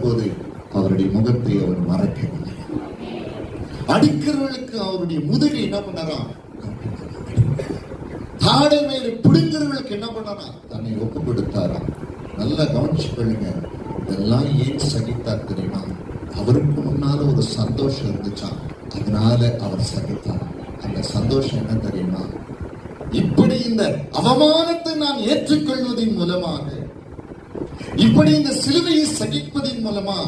போது அவருடைய முகத்தை அவர் மறக்கவில்லை. அடிக்கிறவர்களுக்கு அவருடைய முதுகை என்ன பண்ணாரா? தாடை மேலே பிடுங்கிறவர்களுக்கு என்ன பண்ணாரா? தன்னை ஒப்பு கொடுத்தாரா? நல்லா கவனிச்சு கொள்ளுங்க. இதெல்லாம் ஏன் சகித்தார் தெரியுமா? அவருக்கு முன்னால ஒரு சந்தோஷம் இருந்துச்சான், அதனால அவர் சகித்தார். அந்த சந்தோஷம் என்ன தெரியுமா? இப்படி இந்த அவமானத்தை நான் ஏற்றுக்கொள்வதன் மூலமாக, இப்படி இந்த சிலுவையை சகிப்பதின் மூலமா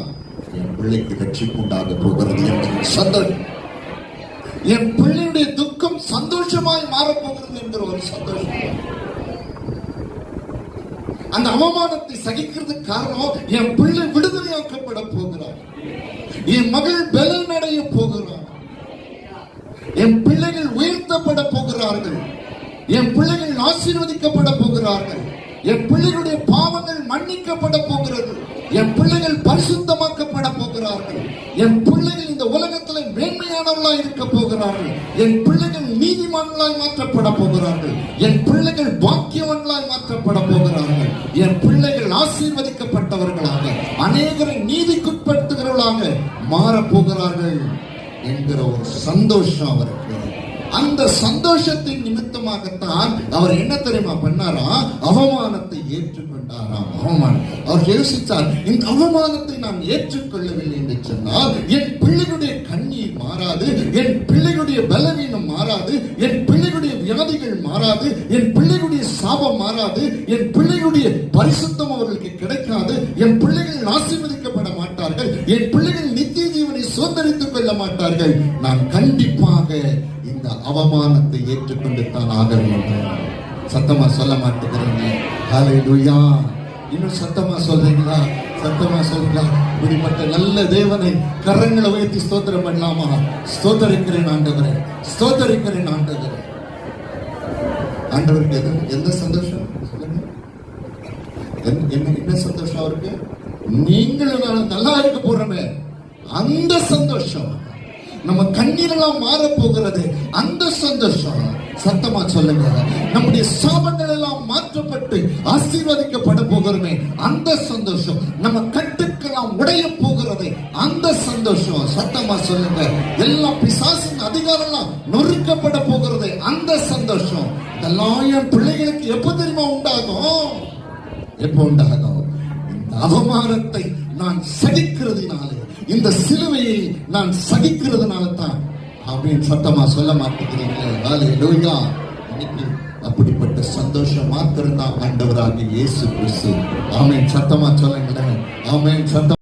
என் பிள்ளைக்கு ரட்சிப்பு உண்டாக போகிறது என்கிற சந்தோஷம், என் பிள்ளையுடைய துக்கம் சந்தோஷமாய் மாறப்போகிறது என்கிற ஒரு சந்தோஷம். அந்த அவமானத்தை சகிக்கிறதுக்கு காரணம், என் பிள்ளை விடுதலையாக்கப்பட போகிறார், என் மகள் பலன் அடைய போகிறார், என் பிள்ளைகள் உயர்த்தப்பட போகிறார்கள், என் பிள்ளைகள் ஆசீர்வதிக்கப்பட போகிறார்கள், என் பிள்ளைகளுடைய பாவங்கள் மன்னிக்கப்பட போகிறது, என் பிள்ளைகள் பரிசுத்தமாக்கப்பட போகிறார்கள், என் பிள்ளைகள் இந்த உலகத்தில் மேன்மையானவர்களாய் இருக்க போகிறார்கள், என் பிள்ளைகள் நீதிமான்களாய் மாற்றப்பட போகிறார்கள், என் பிள்ளைகள் பாக்கியவான்களாய் மாற்றப்பட போகிறார்கள், என் பிள்ளைகள் ஆசீர்வதிக்கப்பட்டவர்களாக அநேகரை நீதிக்குட்படுத்துகிறவர்களாக மாறப்போகிறார்கள் என்கிற ஒரு சந்தோஷம் அவருக்கு. அந்த சந்தோஷத்தின் நிமித்தமாகத்தான் அவர் என்ன தெரியுமா பண்ணாரா? அவமானத்தை ஏற்றுக்கொண்டாராம். அவமானம் அவர் யோசித்தார், இந்த அவமானத்தை நான் ஏற்றுக்கொள்ளவில்லை என்று சொன்னால் என் பிள்ளைகளுடைய கண்ணீர் மாறாது, என் பிள்ளைகளுடைய பலவீனம் மாறாது, என் பிள்ளைகளுடைய வியாதிகள் மாறாது, என் பிள்ளைகளுடைய சாபம் மாறாது, என் பிள்ளைகளுடைய பரிசுத்தம் அவர்களுக்கு கிடைக்காது, என் பிள்ளைகள் ஆசீர்வதிக்கப்பட மாட்டார்கள், என் பிள்ளைகள் நித்திய ஜீவனை சுதந்திரித்துக் கொள்ள மாட்டார்கள். நான் கண்டிப்பாக இந்த அவமானத்தை ஏற்றுக்கொண்டு தான் ஆக வேண்டும். சத்தமா சொல்ல மாட்டேங்கிறீங்க? ஹல்லேலூயா. இன்னும் சத்தமா சொல்றீங்களா? சத்தமா சொல்றீங்களா? இப்படிப்பட்ட நல்ல தேவனை கரங்களை உயர்த்தி ஸ்தோத்திரம் பண்ணலாமா? ஸ்தோத்தரிக்கிறேன் ஆண்டவரே, ஸ்தோத்தரிக்கிறேன் ஆண்டவரே. ஆண்டவருக்கு எந்த சந்தோஷம் சொல்லுங்க? என்ன சந்தோஷம் அவருக்கு? நீங்களும் நல்லா இருக்க போறமே அந்த சந்தோஷம், நம்ம கண்ணீரெல்லாம் மாற போகிறது அந்த சந்தோஷம். சத்தமா சொல்லுங்க. நம்முடைய சாபங்கள் எல்லாம் மாற்றப்பட்டு ஆசீர்வதிக்கப்பட போகிறோமே அந்த சந்தோஷம், நம்ம கட்டுக்கெல்லாம் உடைய போகிறது அந்த சந்தோஷம். சத்தமா சொல்லுங்க. எல்லா பிசாசின் அதிகாரம் நொறுக்கப்பட போகிறது அந்த சந்தோஷம். இதெல்லாம் என் பிள்ளைகளுக்கு எப்ப தெரியுமா உண்டாகும்? எப்ப உண்டாகும்? இந்த அவமானத்தை நான் சகிக்கிறதுனாலே, இந்த சிலுவையை நான் சகிக்கிறதுனால தான் அப்படின்னு சத்தமா சொல்ல மாட்டேங்கிறீங்களே? ஹல்லேலூயா. இன்னைக்கு அப்படிப்பட்ட சந்தோஷம் மாத்திரம் தான் ஆண்டவராகிய இயேசு கிறிஸ்து. ஆமென். சத்தமா சொல்லுங்களேன். ஆமென். சத்தம்